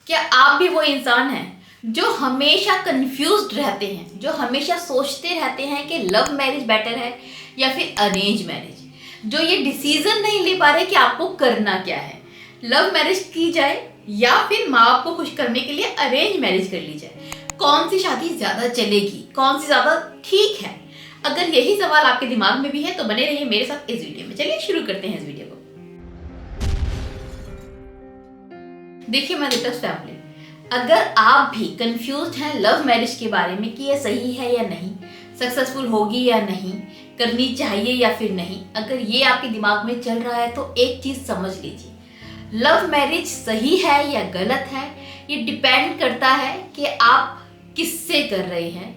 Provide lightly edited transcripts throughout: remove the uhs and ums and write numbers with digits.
क्या आप भी वो इंसान हैं जो हमेशा कंफ्यूज्ड रहते हैं, जो हमेशा सोचते रहते हैं कि लव मैरिज बेटर है या फिर अरेंज मैरिज, जो ये डिसीजन नहीं ले पा रहे कि आपको करना क्या है, लव मैरिज की जाए या फिर माँ बाप को खुश करने के लिए अरेंज मैरिज कर ली जाए, कौन सी शादी ज़्यादा चलेगी, कौन सी ज़्यादा ठीक है। अगर यही सवाल आपके दिमाग में भी है तो बने रहिए मेरे साथ इस वीडियो में। चलिए शुरू करते हैं इस वीडियो को। देखिए माय डियरेस्ट फैमिली, अगर आप भी कंफ्यूज्ड हैं लव मैरिज के बारे में कि ये सही है या नहीं, सक्सेसफुल होगी या नहीं, करनी चाहिए या फिर नहीं, अगर ये आपके दिमाग में चल रहा है तो एक चीज़ समझ लीजिए, लव मैरिज सही है या गलत है ये डिपेंड करता है कि आप किससे कर रहे हैं,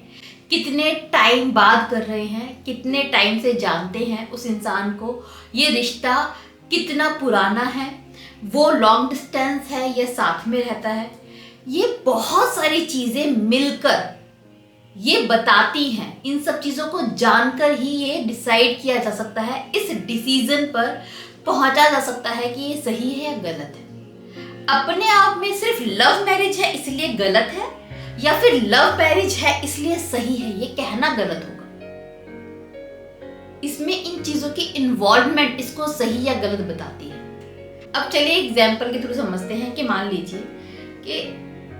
कितने टाइम बाद कर रहे हैं, कितने टाइम से जानते हैं उस इंसान को, ये रिश्ता कितना पुराना है, वो लॉन्ग डिस्टेंस है या साथ में रहता है। ये बहुत सारी चीज़ें मिलकर ये बताती हैं। इन सब चीज़ों को जानकर ही ये डिसाइड किया जा सकता है, इस डिसीजन पर पहुंचा जा सकता है कि ये सही है या गलत है। अपने आप में सिर्फ लव मैरिज है इसलिए गलत है या फिर लव मैरिज है इसलिए सही है, ये कहना गलत होगा। इसमें इन चीज़ों की इन्वॉल्वमेंट इसको सही या गलत बताती है। अब चलिए एग्जाम्पल के थ्रू समझते हैं कि मान लीजिए कि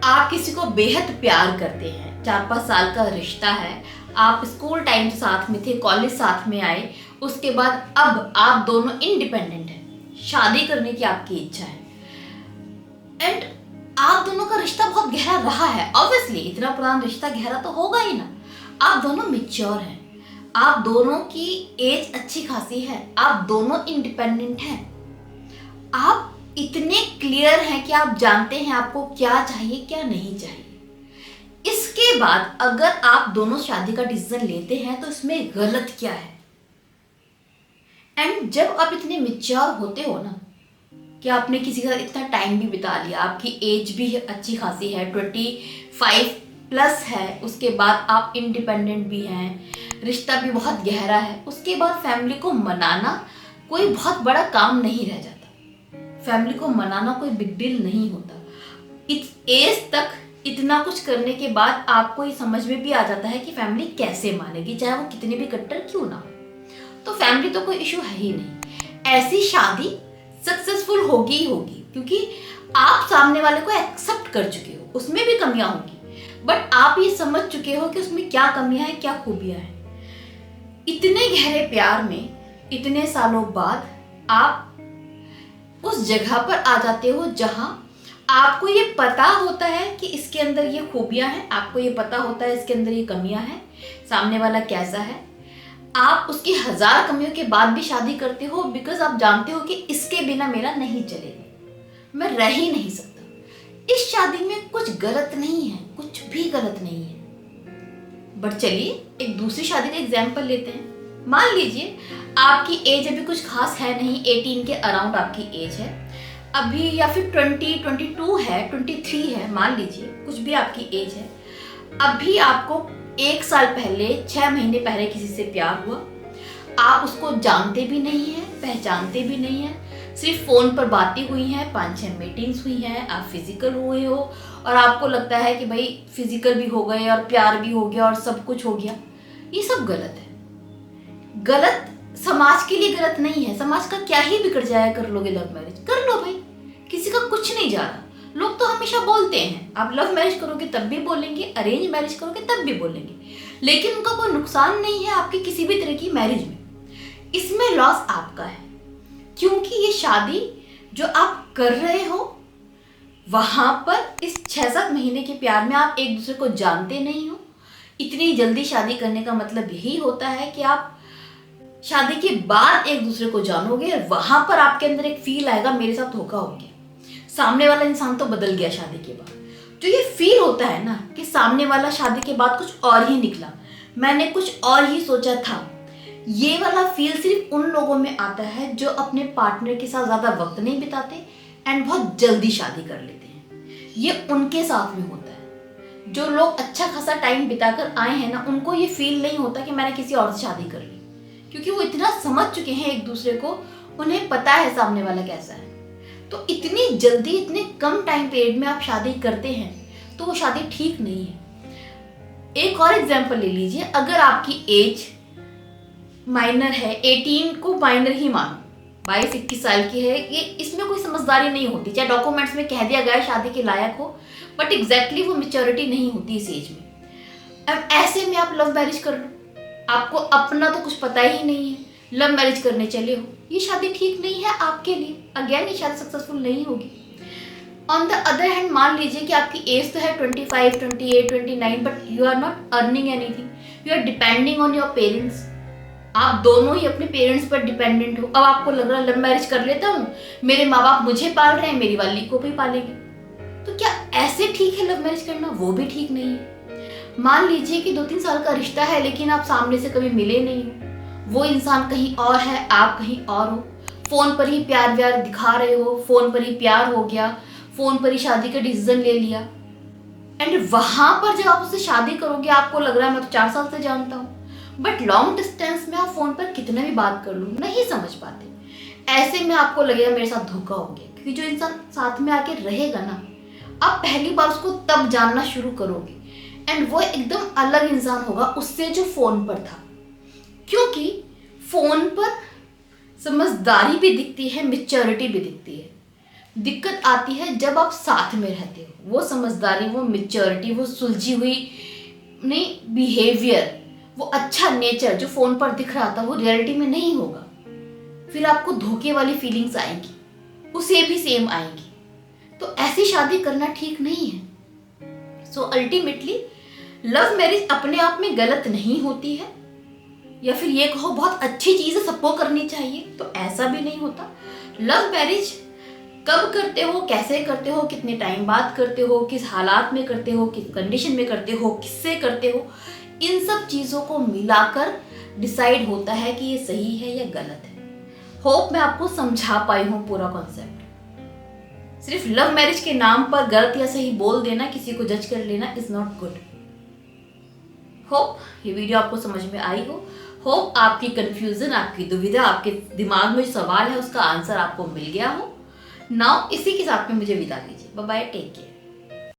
आप किसी को बेहद प्यार करते हैं, 4-5 साल का रिश्ता है, आप स्कूल टाइम साथ में थे, कॉलेज साथ में आए, उसके बाद अब आप दोनों इंडिपेंडेंट हैं, शादी करने की आपकी इच्छा है एंड आप दोनों का रिश्ता बहुत गहरा रहा है। ऑब्वियसली इतना पुराना रिश्ता गहरा तो होगा ही ना। आप दोनों मैच्योर हैं, आप दोनों की एज अच्छी खासी है, आप दोनों इंडिपेंडेंट हैं, आप इतने क्लियर हैं कि आप जानते हैं आपको क्या चाहिए क्या नहीं चाहिए। इसके बाद अगर आप दोनों शादी का डिसीजन लेते हैं तो इसमें गलत क्या है। एंड जब आप इतने मैच्योर होते हो ना कि आपने किसी के साथ इतना टाइम भी बिता लिया, आपकी एज भी अच्छी खासी है, 25+ है, उसके बाद आप इंडिपेंडेंट भी हैं, रिश्ता भी बहुत गहरा है, उसके बाद फैमिली को मनाना कोई बहुत बड़ा काम नहीं रह जाता। फैमिली को मनाना कोई बिग डील नहीं होता। इस एज तक इतना कुछ करने के बाद आपको ये समझ में भी आ जाता है कि फैमिली कैसे मानेगी, चाहे वो कितने भी कट्टर क्यों ना हो। तो फैमिली तो कोई इशू है ही नहीं। ऐसी शादी सक्सेसफुल होगी ही होगी क्योंकि आप सामने वाले को एक्सेप्ट कर चुके हो। उसमें भी कमियां होंगी बट आप ये समझ चुके हो कि उसमें क्या कमियां हैं क्या खूबियां हैं। इतने गहरे प्यार में इतने सालों बाद आप उस जगह पर आ जाते हो जहां आपको ये पता होता है कि इसके अंदर ये खूबियां हैं, आपको ये पता होता है इसके अंदर ये कमियां हैं, सामने वाला कैसा है। आप उसकी 1000 कमियों के बाद भी शादी करते हो बिकॉज आप जानते हो कि इसके बिना मेरा नहीं चलेगा, मैं रह ही नहीं सकता। इस शादी में कुछ गलत नहीं है, कुछ भी गलत नहीं है। बट चलिए एक दूसरी शादी का एग्जाम्पल लेते हैं। मान लीजिए आपकी एज अभी कुछ खास है नहीं, 18 के अराउंड आपकी एज है अभी, या फिर 22 है, 23 है, मान लीजिए कुछ भी आपकी एज है। अभी आपको 1 साल पहले, 6 महीने पहले किसी से प्यार हुआ, आप उसको जानते भी नहीं हैं, पहचानते भी नहीं हैं, सिर्फ फ़ोन पर बातें हुई हैं, 5-6 मीटिंग्स हुई हैं, आप फिजिकल हुए हो और आपको लगता है कि भाई फिजिकल भी हो गए और प्यार भी हो गया और सब कुछ हो गया। ये सब गलत है। गलत समाज के लिए गलत नहीं है। समाज का क्या ही बिगड़ जाए, कर लोगे लव मैरिज कर लो भाई, किसी का कुछ नहीं जा रहा। लोग तो हमेशा बोलते हैं आप लव मैरिज करोगे तब भी बोलेंगे, अरेंज मैरिज करोगे तब भी बोलेंगे, लेकिन उनका कोई नुकसान नहीं है आपकी किसी भी तरह की मैरिज में। इसमें लॉस आपका है क्योंकि ये शादी जो आप कर रहे हो वहां पर इस 6-7 महीने के प्यार में आप एक दूसरे को जानते नहीं हो। इतनी जल्दी शादी करने का मतलब यही होता है कि आप शादी के बाद एक दूसरे को जानोगे और वहां पर आपके अंदर एक फील आएगा मेरे साथ धोखा हो गया, सामने वाला इंसान तो बदल गया शादी के बाद। जो ये फील होता है ना कि सामने वाला शादी के बाद कुछ और ही निकला, मैंने कुछ और ही सोचा था, ये वाला फील सिर्फ उन लोगों में आता है जो अपने पार्टनर के साथ ज़्यादा वक्त नहीं बिताते एंड बहुत जल्दी शादी कर लेते हैं। ये उनके साथ में होता है। जो लोग अच्छा खासा टाइम बिताकर आए हैं ना, उनको ये फील नहीं होता कि मैंने किसी और से शादी कर ली, क्योंकि वो इतना समझ चुके हैं एक दूसरे को, उन्हें पता है सामने वाला कैसा है। तो इतनी जल्दी इतने कम टाइम पीरियड में आप शादी करते हैं तो वो शादी ठीक नहीं है। एक और एग्जांपल ले लीजिए, अगर आपकी एज माइनर है, 18 को माइनर ही मानो, 22-21 साल की है, ये इसमें कोई समझदारी नहीं होती, चाहे डॉक्यूमेंट्स में कह दिया गया है शादी के लायक हो, बट एग्जैक्टली वो मेच्योरिटी नहीं होती इस एज में। अब ऐसे में आप लव मैरिज कर लो, आपको अपना तो कुछ पता ही नहीं है, लव मैरिज करने चले हो, ये शादी ठीक नहीं है आपके लिए। अगेन ये शादी सक्सेसफुल नहीं होगी। ऑन द अदर हैंड मान लीजिए कि आपकी एज तो है 25, 28, 29, but you are not earning anything, you are depending on your parents. आप दोनों ही अपने पेरेंट्स पर डिपेंडेंट हो। अब आपको लग रहा है लव मैरिज कर लेता हूँ, मेरे माँ बाप मुझे पाल रहे हैं, मेरी वाली को भी पालेंगे, तो क्या ऐसे ठीक है लव मैरिज करना? वो भी ठीक नहीं है। मान लीजिए कि 2-3 साल का रिश्ता है, लेकिन आप सामने से कभी मिले नहीं हो, वो इंसान कहीं और है, आप कहीं और हो, फोन पर ही प्यार व्यार दिखा रहे हो, फोन पर ही प्यार हो गया, फोन पर ही शादी का डिसीजन ले लिया, एंड वहां पर जब आप उससे शादी करोगे आपको लग रहा है मैं तो 4 साल से जानता हूँ, बट लॉन्ग डिस्टेंस में आप फोन पर कितना भी बात कर लूँ नहीं समझ पाते। ऐसे में आपको लगेगा मेरे साथ धोखा हो गया, क्योंकि जो इंसान साथ में आके रहेगा ना, आप पहली बार उसको तब जानना शुरू करोगे, एंड वो एकदम अलग इंसान होगा उससे जो फोन पर था। क्योंकि फोन पर समझदारी भी दिखती है, मैच्योरिटी भी दिखती है। दिक्कत आती है जब आप साथ में रहते हो, वो समझदारी, वो मैच्योरिटी, वो सुलझी हुई नहीं बिहेवियर, वो अच्छा नेचर जो फोन पर दिख रहा था वो रियलिटी में नहीं होगा। फिर आपको धोखे वाली फीलिंग्स आएंगी, उसे भी सेम आएंगी, तो ऐसी शादी करना ठीक नहीं है। सो अल्टीमेटली लव मैरिज अपने आप में गलत नहीं होती है, या फिर ये कहो बहुत अच्छी चीज़ है सबको करनी चाहिए, तो ऐसा भी नहीं होता। लव मैरिज कब करते हो, कैसे करते हो, कितने टाइम बाद करते हो, किस हालात में करते हो, किस कंडीशन में करते हो, किससे करते हो, इन सब चीज़ों को मिलाकर डिसाइड होता है कि ये सही है या गलत है। होप मैं आपको समझा पाई हूँ पूरा कॉन्सेप्ट। सिर्फ लव मैरिज के नाम पर गलत या सही बोल देना, किसी को जज कर लेना इज नॉट गुड। होप ये वीडियो आपको समझ में आई हो, होप आपकी कंफ्यूजन, आपकी दुविधा, आपके दिमाग में जो सवाल है उसका आंसर आपको मिल गया हो। नाउ इसी के साथ में मुझे विदा कीजिए। Bye bye, take care.